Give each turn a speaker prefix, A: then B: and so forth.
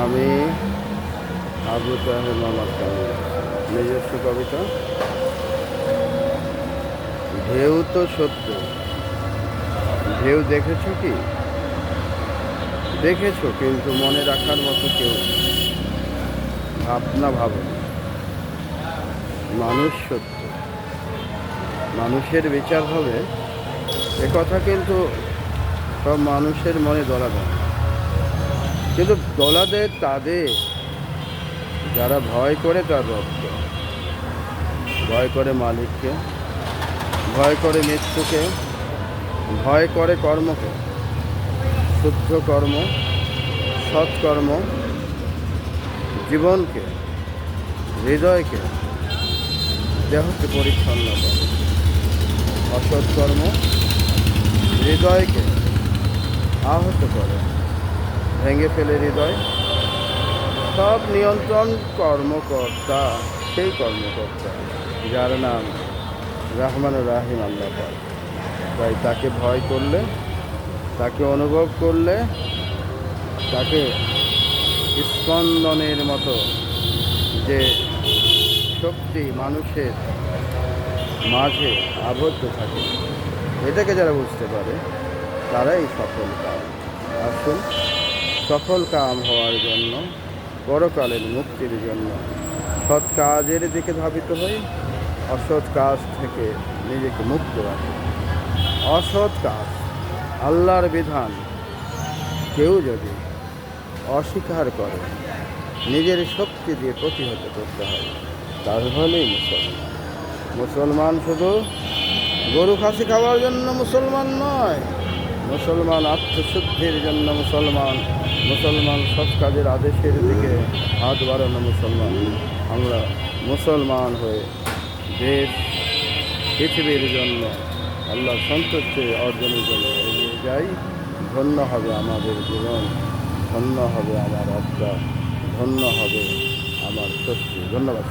A: আমি আবু তাহের মোহাম্মদ কামিল। নিজস্ব কবিতা। ঢেউ তো সত্য, ঢেউ দেখেছো কি? দেখেছো, কিন্তু মনে রাখার মতো কেউ ভাবনা ভাবনি। মানুষ সত্য, মানুষের বিচার হবে, এ কথা কিন্তু সব মানুষের মনে দোলা দেয়, কিন্তু দোলা দেয় তাদের যারা ভয় করে তার রবকে, ভয় করে মালিককে, ভয় করে মৃত্যুকে, ভয় করে কর্মকে, শুদ্ধ কর্ম, সৎকর্ম, জীবনকে, হৃদয়কে, দেহকে পরিচ্ছন্ন করে। অসৎকর্ম হৃদয়কে আহত করে, ভেঙে ফেলে হৃদয়। সব নিয়ন্ত্রণ কর্মকর্তা, সেই কর্মকর্তা যার নাম রহমানুর রাহিম আল্লাহ পাক। তাই তাকে ভয় করলে, তাকে অনুভব করলে, তাকে স্পন্দনের মতো যে শক্তি মানুষের মাঝে আবদ্ধ থাকে, এটাকে যারা বুঝতে পারে তারাই সফল কাম। আসুন, সফল কাম হওয়ার জন্য, পরকালের মুক্তির জন্য সৎ কাজের দিকে ধাবিত হই, অসৎ কাজ থেকে নিজেকে মুক্ত রাখি। অসৎ কাজ, আল্লাহর বিধান কেউ যদি অস্বীকার করে, নিজের শক্তি দিয়ে প্রতিহত করতে হয়, তাহলেই মুসলমান। মুসলমান শুধু গরু খাসি খাওয়ার জন্য মুসলমান নয়, মুসলমান আত্মশুদ্ধির জন্য মুসলমান, মুসলমান সৎ কাজের আদেশের দিকে হাত বাড়ানো মুসলমান। আমরা মুসলমান হয়ে দেশ পৃথিবীর জন্য আল্লাহ সন্তুষ্টি অর্জনের জন্য এগিয়ে যাই। ধন্য হবে আমাদের জীবন, ধন্য হবে আমার আত্মা, ধন্য হবে আমার শক্তি। ধন্যবাদ।